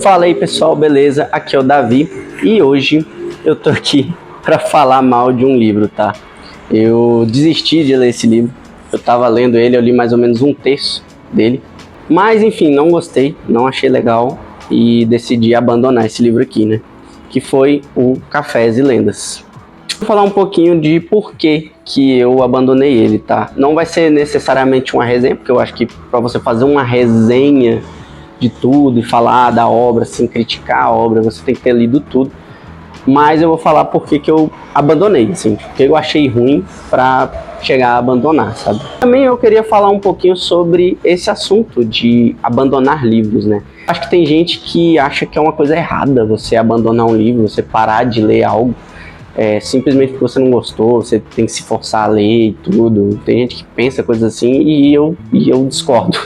Fala aí pessoal, beleza? Aqui é o Davi e hoje eu tô aqui para falar mal de um livro, tá? Eu desisti de ler esse livro, eu tava lendo ele, eu li mais ou menos um terço dele, mas enfim, não gostei, não achei legal e decidi abandonar esse livro aqui, né? Que foi o Cafés e Lendas. Vou falar um pouquinho de por que eu abandonei ele, tá? Não vai ser necessariamente uma resenha, porque eu acho que para você fazer uma resenha de tudo e falar da obra, assim, criticar a obra, você tem que ter lido tudo. Mas eu vou falar por que eu abandonei, assim, porque eu achei ruim para chegar a abandonar, sabe? Também eu queria falar um pouquinho sobre esse assunto de abandonar livros, né? Acho que tem gente que acha que é uma coisa errada você abandonar um livro, você parar de ler algo. Simplesmente porque você não gostou, você tem que se forçar a ler e tudo. Tem gente que pensa coisas assim e eu discordo.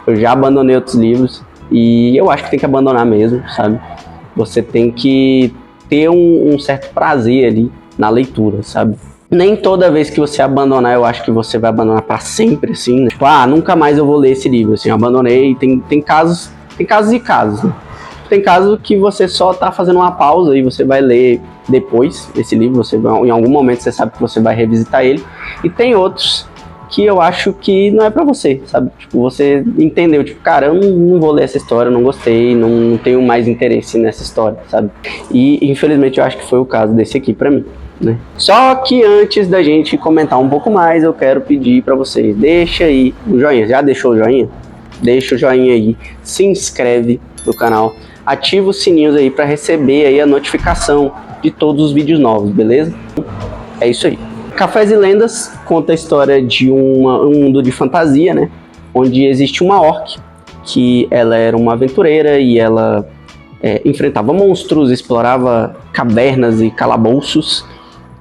eu já abandonei outros livros e eu acho que tem que abandonar mesmo, sabe? Você tem que ter um certo prazer ali na leitura, sabe? Nem toda vez que você abandonar, eu acho que você vai abandonar para sempre, assim, né? Tipo, nunca mais eu vou ler esse livro, assim, eu abandonei. Tem casos e casos, né? Tem casos que você só tá fazendo uma pausa e você vai ler depois esse livro, em algum momento você sabe que você vai revisitar ele. E tem outros que eu acho que não é pra você, sabe? Tipo, você entendeu, tipo, cara, eu não vou ler essa história, não gostei, não tenho mais interesse nessa história, sabe? E infelizmente eu acho que foi o caso desse aqui pra mim, né? Só que antes da gente comentar um pouco mais, eu quero pedir pra vocês, deixa aí o joinha. Já deixou o joinha? Deixa o joinha aí, se inscreve no canal, ativa os sininhos aí para receber aí a notificação de todos os vídeos novos, beleza? É isso aí. Cafés e Lendas conta a história de um mundo de fantasia, né? Onde existe uma orc, que ela era uma aventureira e ela enfrentava monstros, explorava cavernas e calabouços.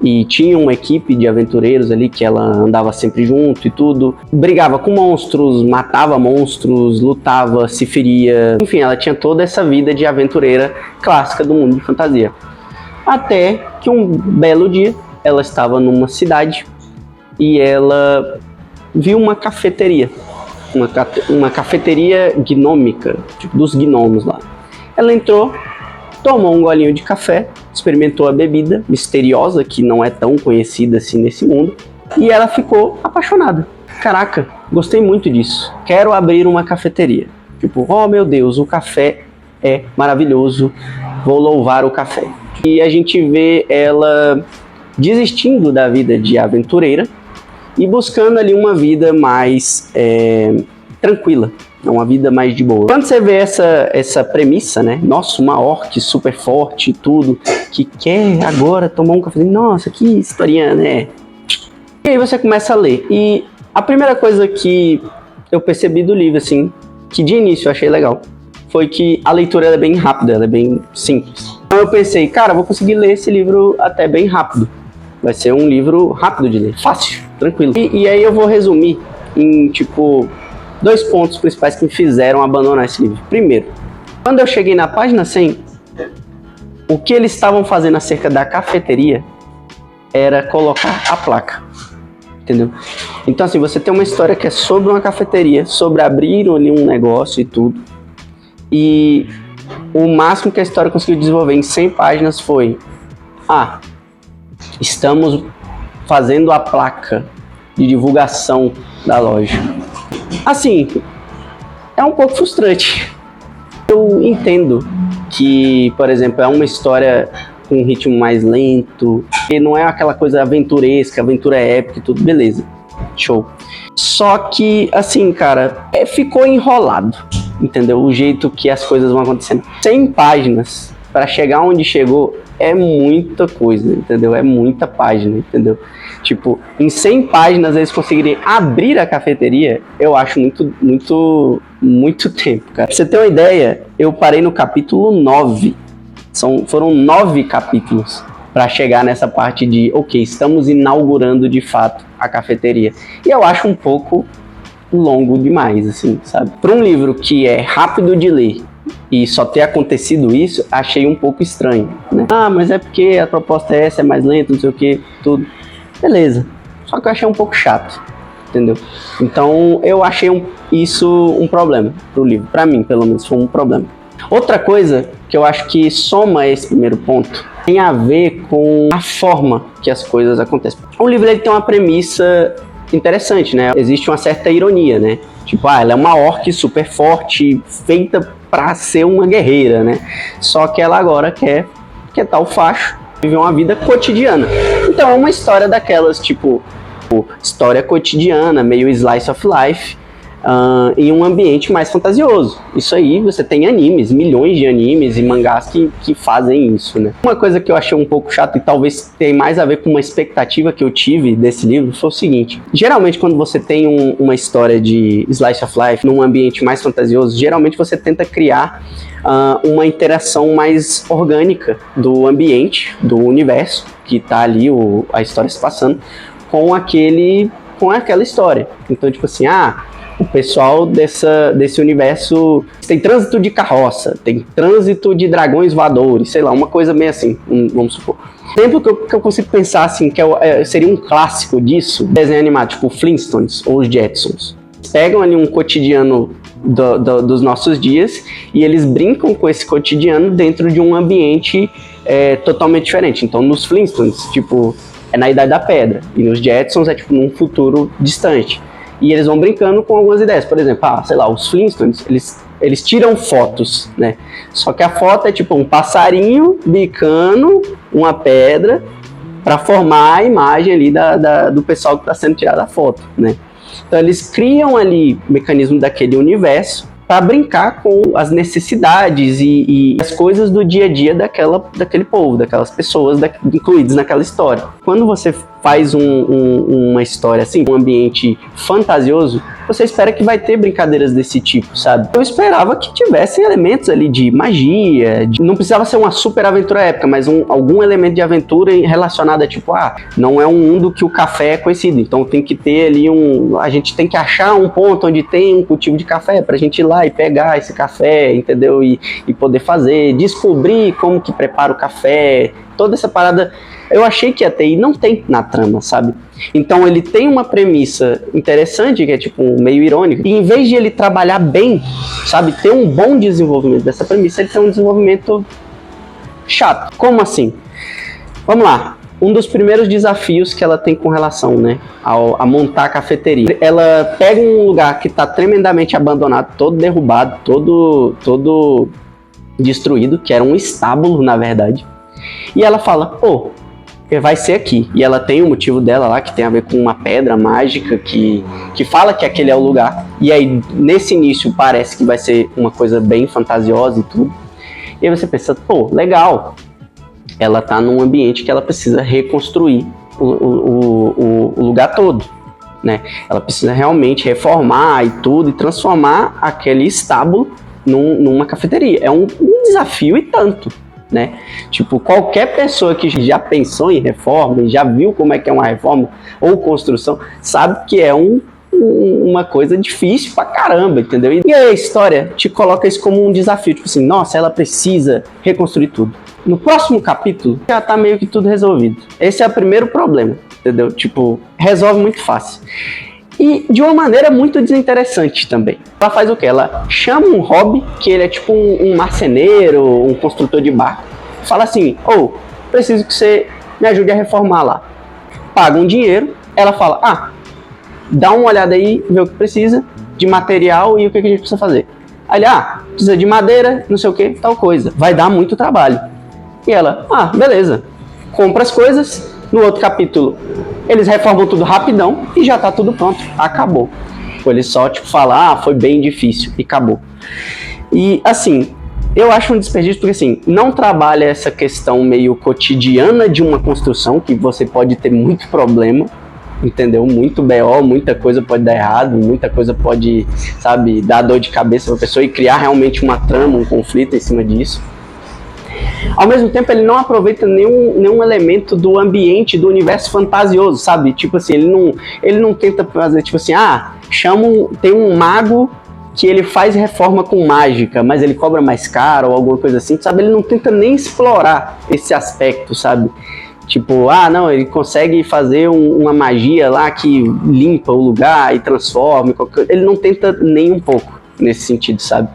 E tinha uma equipe de aventureiros ali que ela andava sempre junto e tudo. Brigava com monstros, matava monstros, lutava, se feria. Enfim, ela tinha toda essa vida de aventureira clássica do mundo de fantasia. Até que um belo dia, ela estava numa cidade e ela viu uma cafeteria. Uma cafeteria gnômica, tipo dos gnomos lá. Ela entrou, tomou um golinho de café, experimentou a bebida misteriosa, que não é tão conhecida assim nesse mundo, e ela ficou apaixonada. Caraca, gostei muito disso. Quero abrir uma cafeteria. Tipo, oh meu Deus, o café é maravilhoso, vou louvar o café. E a gente vê ela desistindo da vida de aventureira e buscando ali uma vida mais tranquila. Uma vida mais de boa. Quando você vê essa premissa, né? Nossa, uma orc super forte e tudo, que quer agora tomar um café. Nossa, que historinha, né? E aí você começa a ler. E a primeira coisa que eu percebi do livro, assim, que de início eu achei legal, foi que a leitura é bem rápida, ela é bem simples. Então eu pensei, cara, vou conseguir ler esse livro até bem rápido. Vai ser um livro rápido de ler, fácil, tranquilo. E aí eu vou resumir em, tipo, 2 pontos principais que me fizeram abandonar esse livro. Primeiro, quando eu cheguei na página 100, o que eles estavam fazendo acerca da cafeteria era colocar a placa, entendeu? Então assim, você tem uma história que é sobre uma cafeteria, sobre abrir ali um negócio e tudo, e o máximo que a história conseguiu desenvolver em 100 páginas foi estamos fazendo a placa de divulgação da loja. Assim, é um pouco frustrante. Eu entendo que, por exemplo, é uma história com um ritmo mais lento, e não é aquela coisa aventuresca, aventura épica e tudo, beleza, show. Só que, assim, cara, ficou enrolado, entendeu? O jeito que as coisas vão acontecendo. 100 páginas para chegar onde chegou é muita coisa, entendeu? É muita página, entendeu? Tipo, em 100 páginas eles conseguirem abrir a cafeteria, eu acho muito tempo, cara. Pra você ter uma ideia, eu parei no capítulo 9. Foram 9 capítulos para chegar nessa parte de, ok, estamos inaugurando de fato a cafeteria. E eu acho um pouco longo demais, assim, sabe? Para um livro que é rápido de ler e só ter acontecido isso, achei um pouco estranho, né? Mas é porque a proposta é essa, é mais lenta, não sei o que, tudo. Beleza. Só que eu achei um pouco chato, entendeu? Então eu achei isso um problema pro livro. Pra mim, pelo menos, foi um problema. Outra coisa que eu acho que soma a esse primeiro ponto tem a ver com a forma que as coisas acontecem. O livro ele tem uma premissa interessante, né? Existe uma certa ironia, né? Tipo, ela é uma orc super forte, feita pra ser uma guerreira, né? Só que ela agora quer dar o facho, viver uma vida cotidiana. Então é uma história daquelas, tipo, história cotidiana, meio slice of life, em um ambiente mais fantasioso. Isso aí, você tem animes, milhões de animes e mangás que fazem isso, né? Uma coisa que eu achei um pouco chata e talvez tenha mais a ver com uma expectativa que eu tive desse livro foi o seguinte: geralmente quando você tem uma história de slice of life num ambiente mais fantasioso, geralmente você tenta criar uma interação mais orgânica do ambiente, do universo que tá ali a história se passando com aquela história. Então, tipo assim, o pessoal desse universo tem trânsito de carroça, tem trânsito de dragões voadores, sei lá, uma coisa meio assim, vamos supor. Exemplo que eu consigo pensar assim, que seria um clássico disso, desenho animado, tipo Flintstones ou os Jetsons. Eles pegam ali um cotidiano dos nossos dias e eles brincam com esse cotidiano dentro de um ambiente totalmente diferente. Então, nos Flintstones, tipo, é na Idade da Pedra, e nos Jetsons é tipo num futuro distante. E eles vão brincando com algumas ideias. Por exemplo, sei lá, os Flintstones, eles tiram fotos, né? Só que a foto é tipo um passarinho bicando uma pedra para formar a imagem ali do pessoal que está sendo tirada a foto, né? Então eles criam ali o mecanismo daquele universo para brincar com as necessidades e as coisas do dia a dia daquele povo, daquelas pessoas incluídas naquela história. Quando você faz uma história assim, um ambiente fantasioso, você espera que vai ter brincadeiras desse tipo, sabe? Eu esperava que tivessem elementos ali de magia, não precisava ser uma super aventura épica, mas algum elemento de aventura relacionado a tipo, não é um mundo que o café é conhecido, então tem que ter ali a gente tem que achar um ponto onde tem um cultivo de café pra gente ir lá e pegar esse café, entendeu? E poder descobrir como que prepara o café, toda essa parada. Eu achei que ia ter, e não tem na trama, sabe? Então ele tem uma premissa interessante, que é tipo meio irônica, e em vez de ele trabalhar bem, sabe, ter um bom desenvolvimento dessa premissa, ele tem um desenvolvimento chato. Como assim? Vamos lá. Um dos primeiros desafios que ela tem com relação, né, a montar a cafeteria. Ela pega um lugar que está tremendamente abandonado, todo derrubado, todo destruído, que era um estábulo, na verdade. E ela fala, vai ser aqui. E ela tem o motivo dela lá, que tem a ver com uma pedra mágica que fala que aquele é o lugar. E aí, nesse início, parece que vai ser uma coisa bem fantasiosa e tudo. E aí você pensa, legal. Ela tá num ambiente que ela precisa reconstruir o lugar todo, né? Ela precisa realmente reformar e tudo, e transformar aquele estábulo numa cafeteria. É um desafio e tanto, né? Tipo, qualquer pessoa que já pensou em reforma e já viu como é que é uma reforma ou construção, sabe que é uma coisa difícil pra caramba, entendeu? E aí a história te coloca isso como um desafio, tipo assim, nossa, ela precisa reconstruir tudo. No próximo capítulo, já tá meio que tudo resolvido. Esse é o primeiro problema, entendeu? Tipo, resolve muito fácil. E de uma maneira muito desinteressante também. Ela faz o quê? Ela chama um hobby, que ele é tipo um marceneiro, um construtor de barco. Fala assim, preciso que você me ajude a reformar lá. Paga um dinheiro, ela fala, dá uma olhada aí, vê o que precisa de material e o que a gente precisa fazer. Aí ele, precisa de madeira, não sei o que, tal coisa. Vai dar muito trabalho. E ela, beleza. Compra as coisas. No outro capítulo, eles reformam tudo rapidão e já tá tudo pronto. Acabou. Ele só, fala, foi bem difícil e acabou. E, assim, eu acho um desperdício porque, assim, não trabalha essa questão meio cotidiana de uma construção, que você pode ter muito problema, entendeu? Muito BO, muita coisa pode dar errado, muita coisa pode, sabe, dar dor de cabeça pra pessoa e criar realmente uma trama, um conflito em cima disso. Ao mesmo tempo, ele não aproveita nenhum elemento do ambiente, do universo fantasioso, sabe? Tipo assim, ele não tenta fazer, tipo assim, tem um mago que ele faz reforma com mágica, mas ele cobra mais caro ou alguma coisa assim, sabe? Ele não tenta nem explorar esse aspecto, sabe? Tipo, não, ele consegue fazer uma magia lá que limpa o lugar e transforma. Ele não tenta nem um pouco nesse sentido, sabe?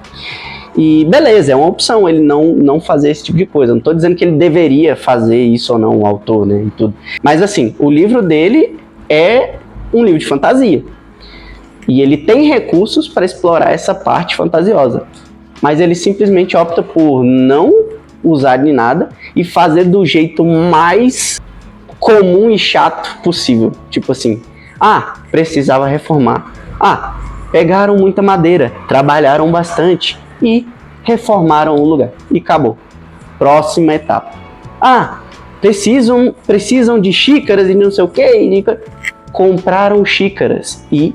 E beleza, é uma opção ele não fazer esse tipo de coisa. Não tô dizendo que ele deveria fazer isso ou não, o autor, né, e tudo. Mas assim, o livro dele é um livro de fantasia. E ele tem recursos para explorar essa parte fantasiosa. Mas ele simplesmente opta por não usar de nada e fazer do jeito mais comum e chato possível. Tipo assim, precisava reformar. Pegaram muita madeira, trabalharam bastante e reformaram o lugar. E acabou. Próxima etapa. Precisam de xícaras e não sei o que. Compraram xícaras e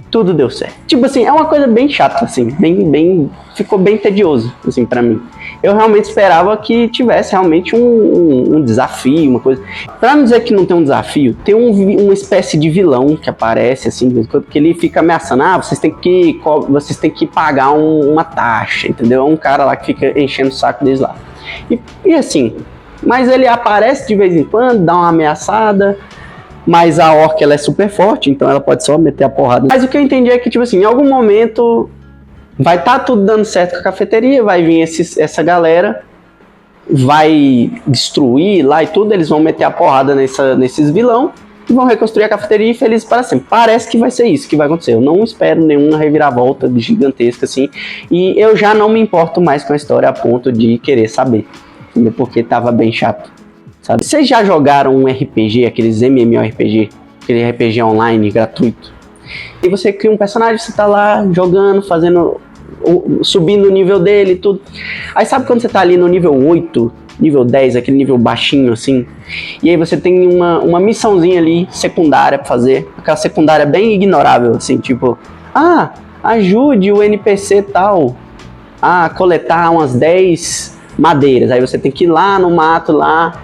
tudo deu certo. Tipo assim, é uma coisa bem chata, assim, ficou bem tedioso, assim, pra mim. Eu realmente esperava que tivesse realmente um desafio, uma coisa. Pra não dizer que não tem um desafio, tem uma espécie de vilão que aparece, assim, que ele fica ameaçando, vocês têm que pagar uma taxa, entendeu? É um cara lá que fica enchendo o saco deles lá. E assim, mas ele aparece de vez em quando, dá uma ameaçada. Mas a orc, ela é super forte, então ela pode só meter a porrada. Mas o que eu entendi é que, tipo assim, em algum momento vai estar tudo dando certo com a cafeteria, vai vir essa galera, vai destruir lá e tudo, eles vão meter a porrada nesses vilão e vão reconstruir a cafeteria e felizes para sempre. Parece que vai ser isso que vai acontecer. Eu não espero nenhuma reviravolta gigantesca assim, e eu já não me importo mais com a história a ponto de querer saber, entendeu? Porque tava bem chato. Sabe? Vocês já jogaram um RPG, aqueles MMORPG, aquele RPG online gratuito? E você cria um personagem, você tá lá jogando, subindo o nível dele e tudo. Aí sabe quando você tá ali no nível 8, nível 10, aquele nível baixinho assim? E aí você tem uma missãozinha ali, secundária pra fazer. Aquela secundária bem ignorável, assim, tipo... ajude o NPC tal a coletar umas 10 madeiras. Aí você tem que ir lá no mato, lá...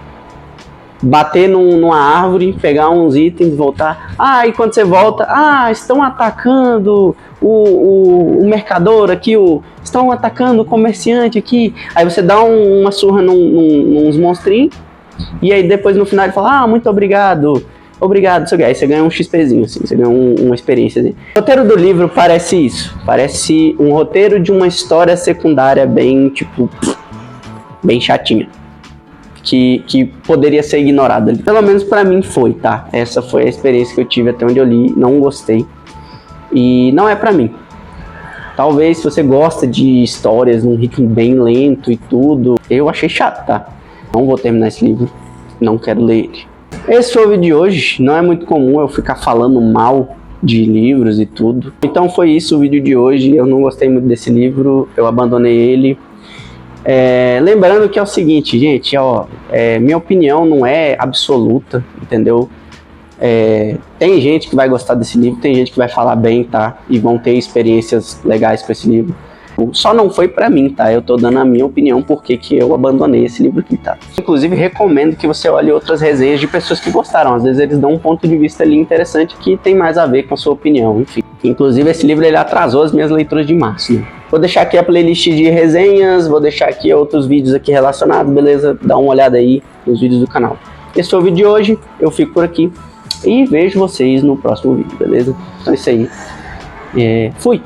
bater numa árvore, pegar uns itens, voltar. E quando você volta, estão atacando o mercador aqui, estão atacando o comerciante aqui. Aí você dá uma surra nos monstrinhos, e aí depois no final ele fala, muito obrigado, aí você ganha um XPzinho, assim, você ganha uma experiência. Assim. O roteiro do livro parece isso, parece um roteiro de uma história secundária bem, tipo, bem chatinha. Que poderia ser ignorada. Pelo menos pra mim foi, tá? Essa foi a experiência que eu tive até onde eu li, não gostei. E não é pra mim. Talvez se você gosta de histórias num ritmo bem lento e tudo, eu achei chato, tá? Não vou terminar esse livro, não quero ler ele. Esse foi o vídeo de hoje, não é muito comum eu ficar falando mal de livros e tudo. Então foi isso o vídeo de hoje, eu não gostei muito desse livro, eu abandonei ele. Lembrando que é o seguinte, gente, minha opinião não é absoluta, entendeu? Tem gente que vai gostar desse livro, tem gente que vai falar bem, tá? E vão ter experiências legais com esse livro. Só não foi pra mim, tá? Eu tô dando a minha opinião porque que eu abandonei esse livro aqui, tá? Inclusive, recomendo que você olhe outras resenhas de pessoas que gostaram. Às vezes eles dão um ponto de vista ali interessante que tem mais a ver com a sua opinião, enfim. Inclusive, esse livro ele atrasou as minhas leituras de março, né? Vou deixar aqui a playlist de resenhas, vou deixar aqui outros vídeos aqui relacionados, beleza? Dá uma olhada aí nos vídeos do canal. Esse foi o vídeo de hoje, eu fico por aqui e vejo vocês no próximo vídeo, beleza? Então é isso aí. Fui!